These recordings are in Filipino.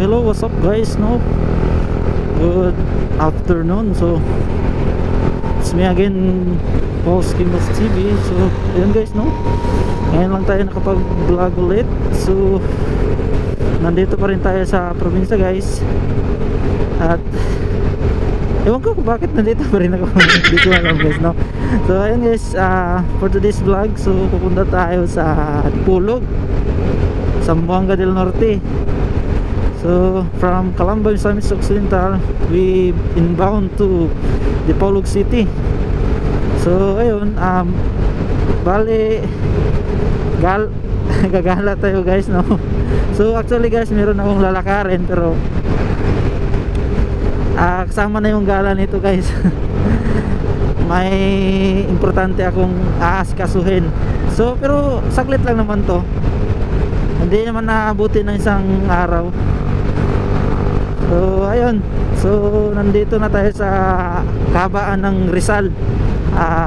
hello, what's up guys, no? Good afternoon. So it's me again, Paul's Kimos TV. So ayun guys, no? Ngayon lang tayo nakapag-vlog ulit. So nandito pa rin tayo sa probinsya guys. At ewan ko kung bakit nandito pa rin ako. Hindi ko alam guys, no? So ayun guys, for today's vlog, so pupunta tayo sa Dipolog, Zamboanga del Norte. So from Calamba, Misamis Occidental, we inbound to Dipolog City. So ayun, bale gagala tayo guys, no? So actually guys, meron akong lalakarin pero kasama na yung gala nito guys. May importante akong aasikasuhin. So pero saglit lang naman to, hindi naman naabuti ng isang araw. So ayun, so nandito na tayo sa kabaan ng Rizal,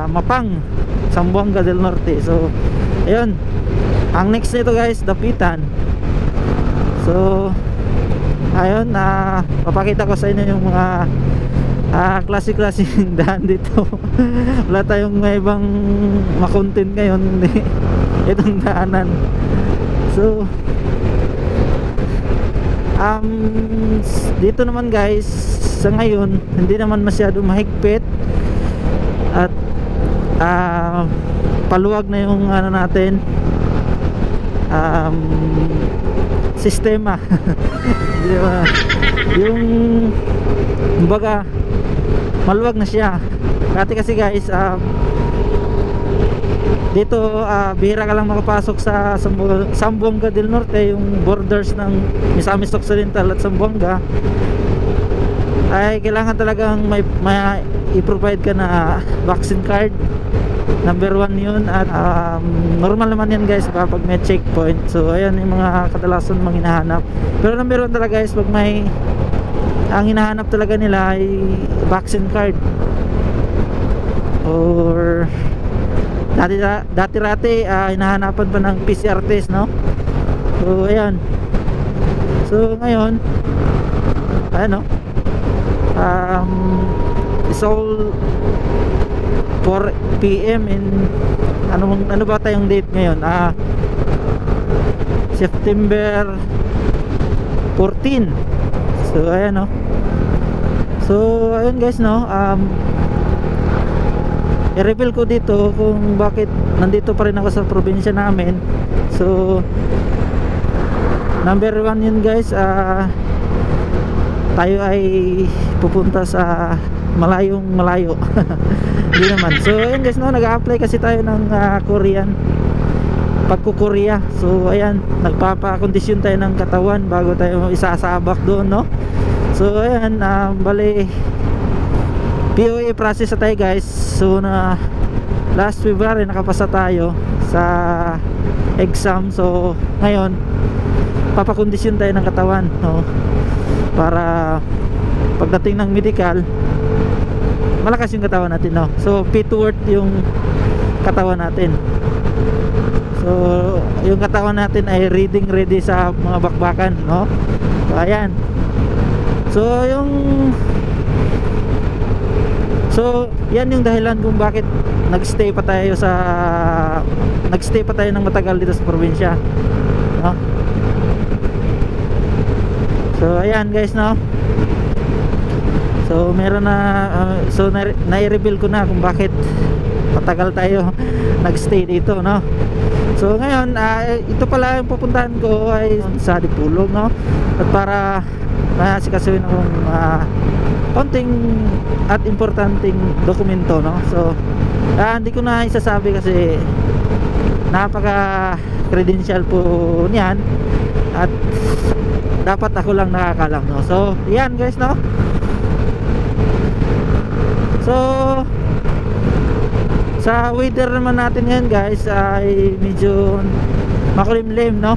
Mapang, Zamboanga del Norte. So ayun, ang next nito guys, Dapitan. So ayun, papakita ko sa inyo yung mga klase-klaseng daan dito. Wala tayong may ibang makontent ngayon, itong daanan. So dito naman guys, sa ngayon hindi naman masyado mahigpit at paluwag na yung ano natin, sistema. Yung kumbaga maluwag na siya. Dati kasi guys, dito bihira ka lang makapasok sa Zamboanga del Norte, yung borders ng Misamis Occidental at Zamboanga. Ay kailangan talagang may i-provide ka na vaccine card. Number 1 yun. At normal naman yan guys kapag may checkpoint. So ayan yung mga kadalasan mga hinahanap. Pero number 1 talaga guys, pag may ang hinahanap talaga nila ay vaccine card. Or dati hinahanapan pa ng PCR test, no? So ayan. So ngayon ano, it's all 4 PM in ano ba tayong date ngayon? September 14. So ayan, no? So ayun guys, no? I-reveal ko dito kung bakit nandito pa rin ako sa probinsya namin. So number 1 yun guys, tayo ay pupunta sa malayong malayo. Hindi naman. So ayun guys, no, nag-a-apply kasi tayo ng Korean, pagko-Korea. So ayan, nagpapakondisyon tayo ng katawan bago tayo isasabak doon, no? So ayan, bali POA process na tayo guys. So na last February nakapasa tayo sa exam. So ngayon papakondisyon tayo ng katawan, no? Para pagdating ng medical, malakas yung katawan natin, no? So fit worth yung katawan natin. So yung katawan natin ay reading ready sa mga bakbakan, no? So ayan. So yan yung dahilan kung bakit nagstay pa tayo ng matagal dito sa probinsya, no? So ayan guys, no? So meron na nai-reveal ko na kung bakit matagal tayo nagstay dito, no? So ngayon, ito pala yung pupuntahan ko ay sa Dipolog, no? At para masikasuhin akong konting at importanteng dokumento, no? So hindi ko na isasabi kasi napaka credential po niyan at dapat ako lang nakakalam, no? So yan guys, no? So sa weather naman natin ngayon guys ay medyo makulimlim, no?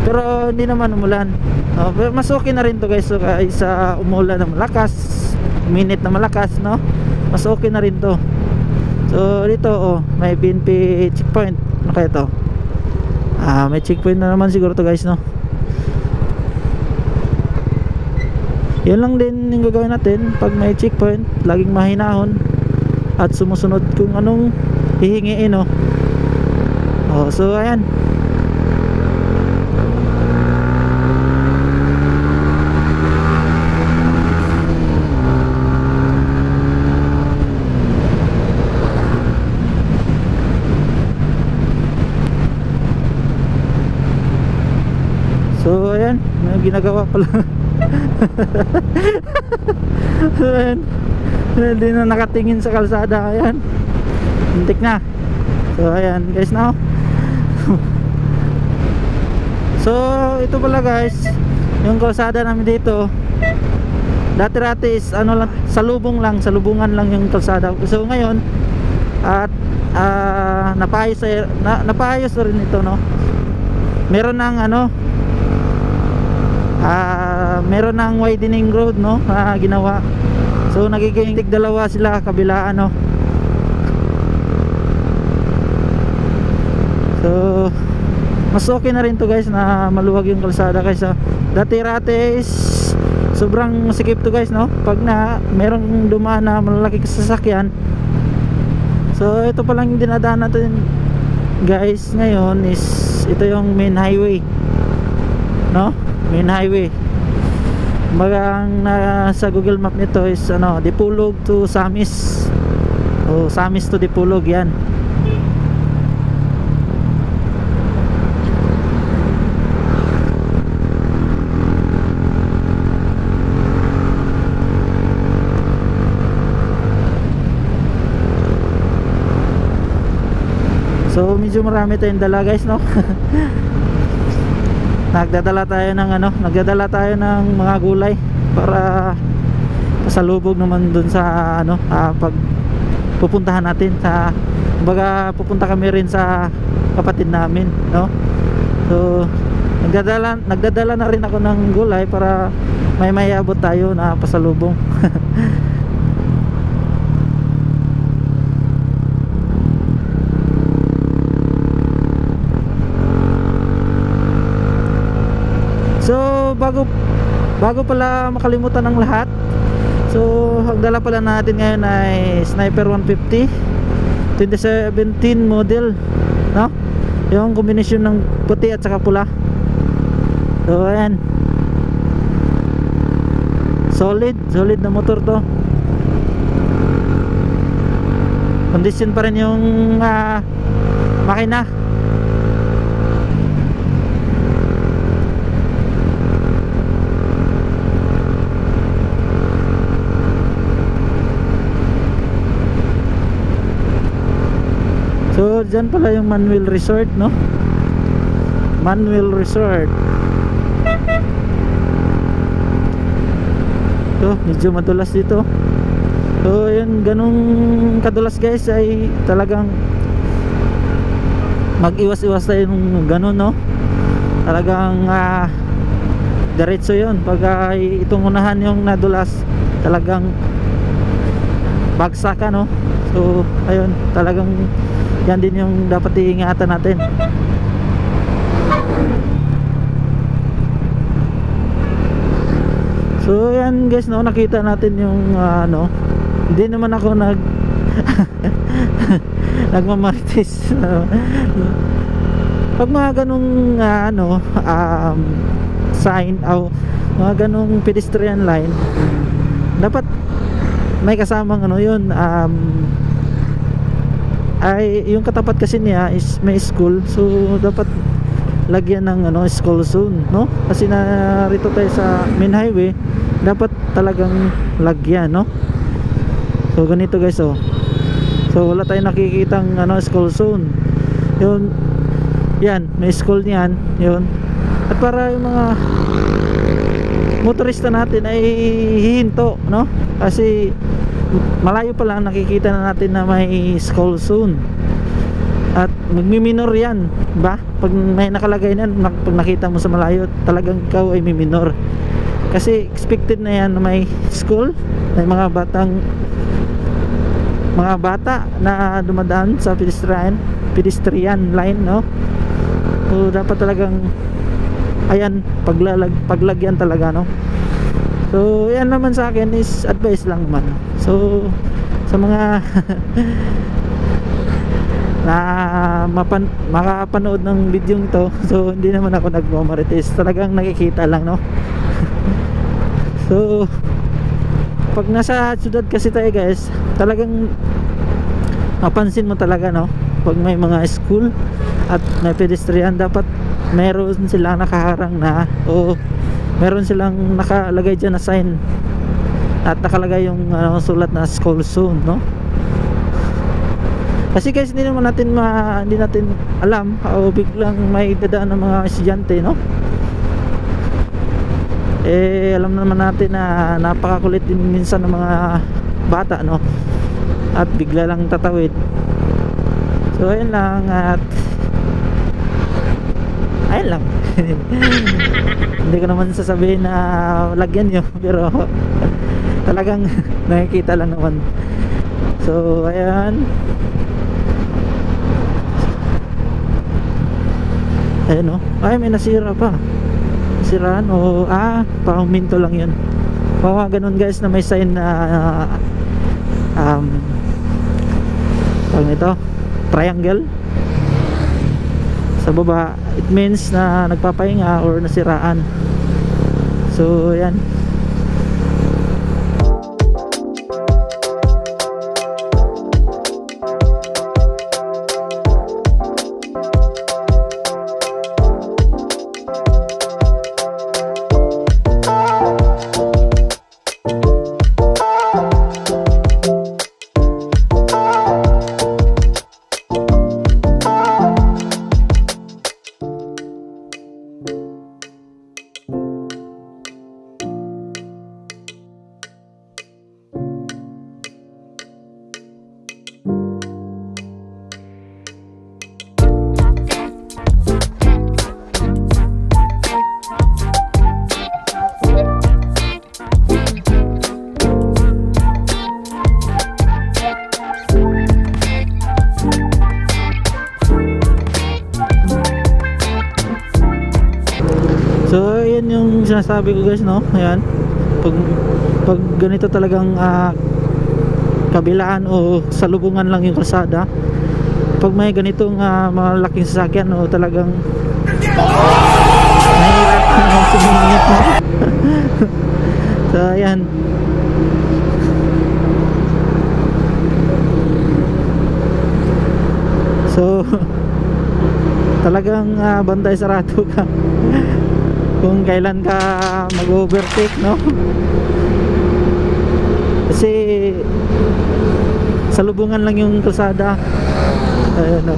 Pero hindi naman umulan, no? Pero mas okay na rin to guys. So sa umulan na malakas, minute na malakas, no? Mas okay na rin to. So dito may PNP checkpoint. Ano kaya to? May checkpoint na naman siguro to guys, no? Yun lang din yung gagawin natin pag may checkpoint, laging mahinahon at sumusunod kung anong hihingiin, no? Oh, so ayan. So ayan, may ginagawa pala. Ayan, hindi na nakatingin sa kalsada. Ayan, hintik na. So ayan guys, now. So ito pala guys, yung kalsada namin dito. Dati-dati is ano lang, salubungan lang yung kalsada. So ngayon at napaayos na rin ito, no. Meron ng ano, meron ng widening road, no, ginawa. So nagiging dalawa sila kabilaan, no. So mas okay na rin to guys, na maluwag yung kalsada kaysa dati-rati is sobrang sikip to guys, no, pag na merong dumaan na malalaking sasakyan. So ito pa lang yung dinadaan natin guys ngayon, is ito yung main highway, no, main highway. Bagang sa Google Map nito is ano, Dipolog to Samis. O Samis to Dipolog, yan. So medyo marami tayong dala guys, no. Nagdadala tayo ng mga gulay para pasalubog naman dun sa ano, pag pupuntahan natin sa, kumbaga pupunta kami rin sa kapatid namin, no. So nagdadala na rin ako ng gulay para may abot tayo na pasalubong. So bago pala makalimutan ng lahat, so ang dala pala natin ngayon ay Sniper 150 2017 model, no, yung kombinasyon ng puti at saka pula. So ayan, solid na motor to. Condition pa rin yung makina. So dyan pala yung Manuel Resort, no, Manuel Resort. So medyo madulas dito. So yun, ganung kadulas guys, ay talagang mag-iwas-iwas tayo nung ganun, no. Talagang diretso yun. Pag itong unahan yung nadulas, talagang bagsak ka, no. So ayun, talagang yan din yung dapat iingatan natin. So yan guys, no, nakita natin yung ano, hindi naman ako nagmamarites. Pag mga ganung ano, sign o mga ganung pedestrian line, dapat may kasamang ano yun, ay yung katapat kasi niya is may school, so dapat lagyan ng ano, school zone, no, kasi narito tayo sa main highway, dapat talagang lagyan, no. So ganito guys, oh, so wala tayong nakikitang ano, school zone. Yun, yan, may school niyan, yun. At para yung mga motorista natin ay hihinto, no, kasi malayo pa lang nakikita na natin na may school zone. At magmi-minor yan, ba? Pag may nakalagay na, pag nakita mo sa malayo, talagang ikaw ay miminor. Kasi expected na yan na may school, may mga bata na dumadaan sa pedestrian line, no. So dapat talagang ayan, paglagyan talaga, no. So yan naman sa akin is advice lang naman. So sa mga na makapanood ng video ito, so hindi naman ako nagmamarites, talagang nakikita lang, no? So pag nasa syudad kasi tayo guys, talagang mapansin mo talaga, no? Pag may mga school at may pedestrian, dapat meron silang nakaharang na o meron silang nakalagay dyan na sign at nakalagay yung sulat na school zone, no? Kasi guys, hindi natin alam o biglang may dadaan ng mga estudyante, no? Eh alam naman natin na napakakulit din minsan ng mga bata, no? At bigla lang tatawid. So ayun lang, at ayun lang. Hindi ko naman sasabihin na lagyan nyo, pero talagang nakikita lang naman. So ayan. Ayun, no? Ay, may nasira pa. Nasiraan o parang minto lang yun. Mga ganun guys na may sign na ito, triangle sa baba, it means na nagpapahinga or nasiraan. So yan. So yan yung sinasabi ko guys, no? Ayan, pag ganito talagang kabilaan o salubungan lang yung kalsada, pag may ganitong malaking sasakyan o talagang nahihirapan ng sumingit, no? So ayan. So talagang bantay sarado ka kung kailan ka mag-overtake, no? Kasi salubungan lang yung kalsada. Ayun, no?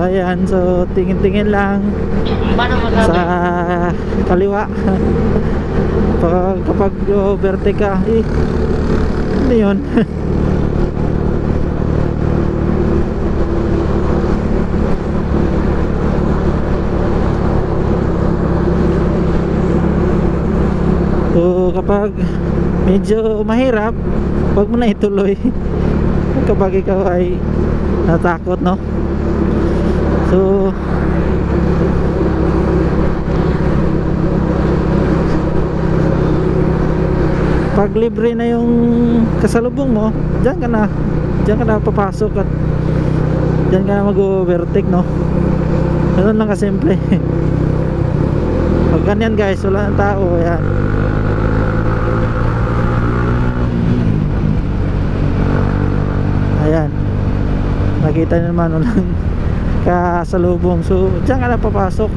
Ayan, so tingin-tingin lang sa kaliwa. Kapag overtake ka, ano yun? So kapag medyo mahirap, huwag mo na ituloy kapag ikaw ay natakot, no? So pag libre na yung kasalubong mo, diyan ka na papasok at diyan ka na mag-overtake, no? Ganun lang kasimple. Pag ganyan guys, wala nang tao, ayan. Ayan, nakita nyo naman, walang kasalubong. So diyan ka na papasok.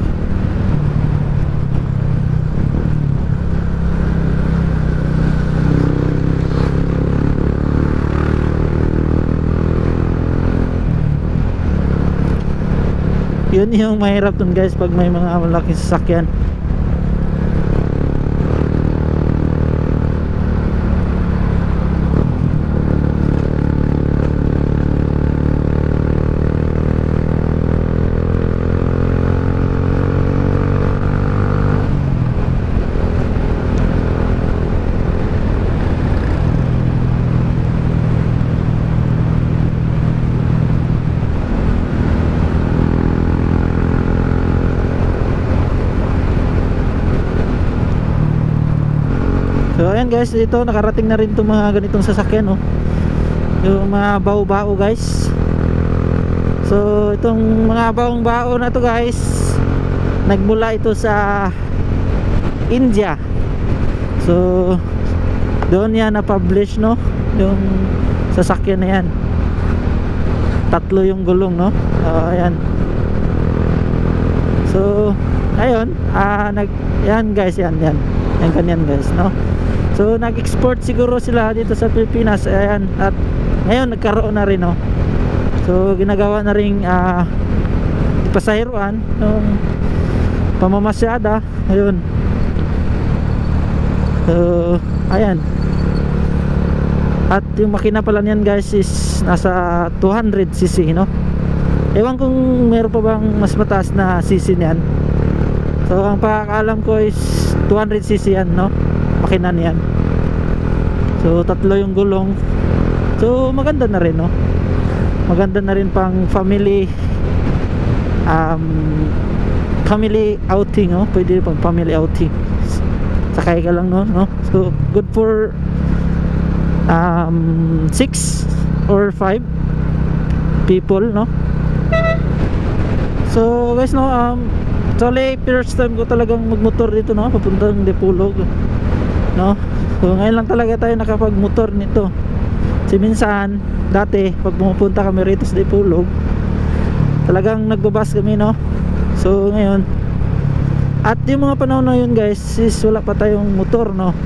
Yun yung mahirap dun guys pag may mga malaking sasakyan. ayan guys, ito nakarating na rin itong mga ganitong sasakyan, no? Yung mga bao-bao guys. So itong mga baong-bao na to guys, nagmula ito sa India. So doon yan na-publish, no? Yung sasakyan na yan, tatlo yung gulong, no? Ayan. So ayun, yan guys, yan ganyan guys, no? So nag-export siguro sila dito sa Pilipinas. Ayan, at ngayon nagkaroon na rin, no? So ginagawa na ring pasahiruan ng pamamasyada. Ayun. So ayan. At yung makina pala niyan guys is nasa 200cc, no? Ewan kung meron pa bang mas mataas na cc niyan. So ang pakakalam ko is 200cc yan, no? Makina niyan. So tatlo yung gulong. So maganda na rin, no? Maganda na rin pang family family outing, no? Pwede pang family outing. Sakay ka lang, no? So good for 6 or 5 people, no? So guys, no, actually first time ko talagang magmotor dito, no, papuntang Dipolog, no? So ngayon lang talaga tayo nakapagmotor nito. Kasi minsan dati pag pumupunta kami rito sa Dipolog, talagang nagbabas kami, no? So ngayon, at yung mga panahon na yun guys is wala pa tayong motor, no?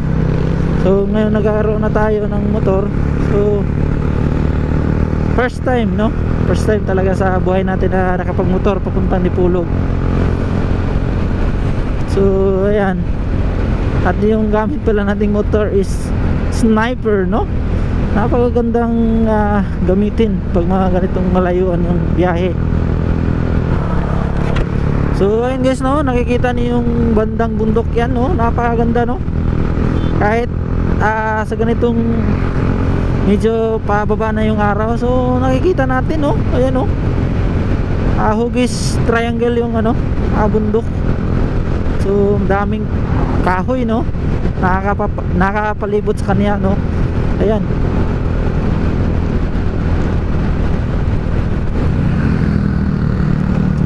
So ngayon nagkaroon na tayo ng motor. So first time, no? First time talaga sa buhay natin na nakapagmotor papuntang Dipolog. So ayan. At yung gamit pala nating motor is Sniper, no? Napakagandang gamitin pag mga ganitong malayuan yung biyahe. So ayun guys, no, nakikita niyo yung bandang bundok yan, no? Napakaganda, no? Kahit sa ganitong medyo pababa na yung araw, so nakikita natin, no? Ayan, no? Hugis triangle yung bundok. So daming kahoy, no? Nakakapalibot sa kanya, no? Ayan.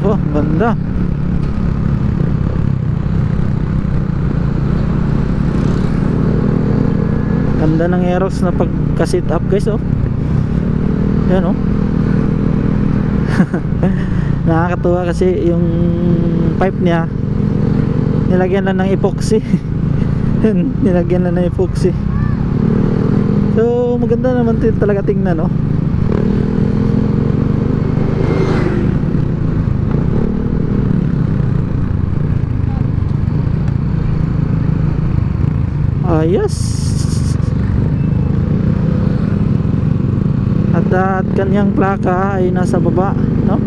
Oh, ganda. Ganda ng Aerox na pagka-sit up guys, oh. Yan, oh. Nakakatuwa kasi yung pipe niya nilagyan lang ng epoxy. Nilagyan lang ng epoxy. So maganda naman talaga tingnan, no? Yes. At kanyang plaka ay nasa baba, no?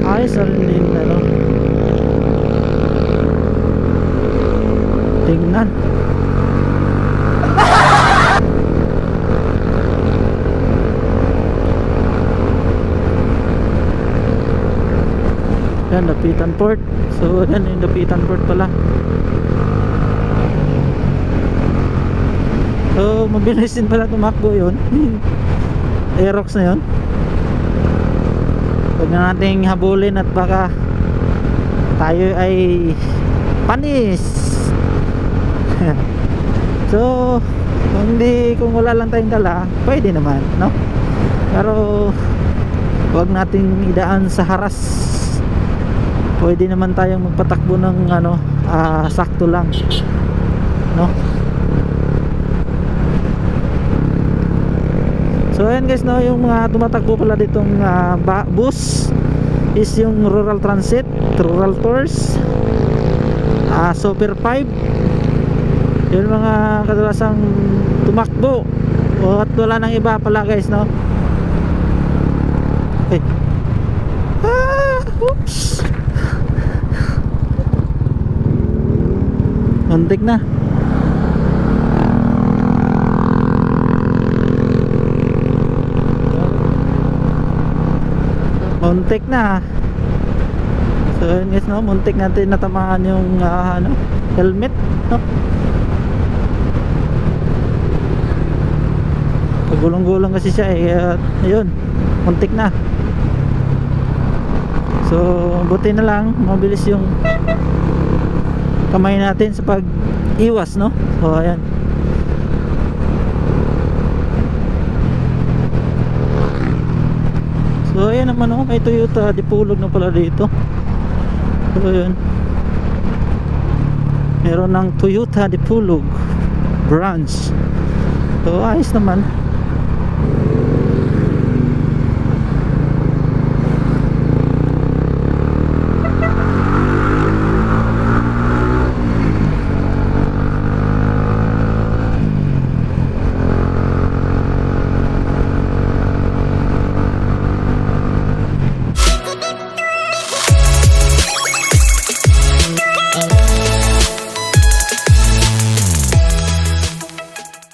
Ayos rin, ano? Tingnan. Yan, Dapitan Port. So yan yung Dapitan Port pala. So mabilis din pala tumakbo yun. Aerox na yun. Huwag na nating habulin at baka tayo ay panis. So kung wala lang tayong dala, pwede naman, no? Pero huwag nating idaan sa haras. Pwede naman tayong magpatakbo ng sakto lang, no? So ayan guys, no, yung mga tumatakbo pala ditong bus is yung Rural Transit, Rural Tours, Super 5. Yun mga kadalasang tumakbo. At wala nang iba pala guys, no? Okay. Oops. Muntik na. Muntik na. So So yun guys, no, muntik natin natamaan yung helmet, no. Pagulong-gulong kasi siya ayun, muntik na. So buti na lang mabilis yung kamay natin sa pag iwas, no. So ayan. So ayan naman, oh, may Toyota Dipolog na pala dito. So yun, meron ng Toyota Dipolog branch. So ayos naman.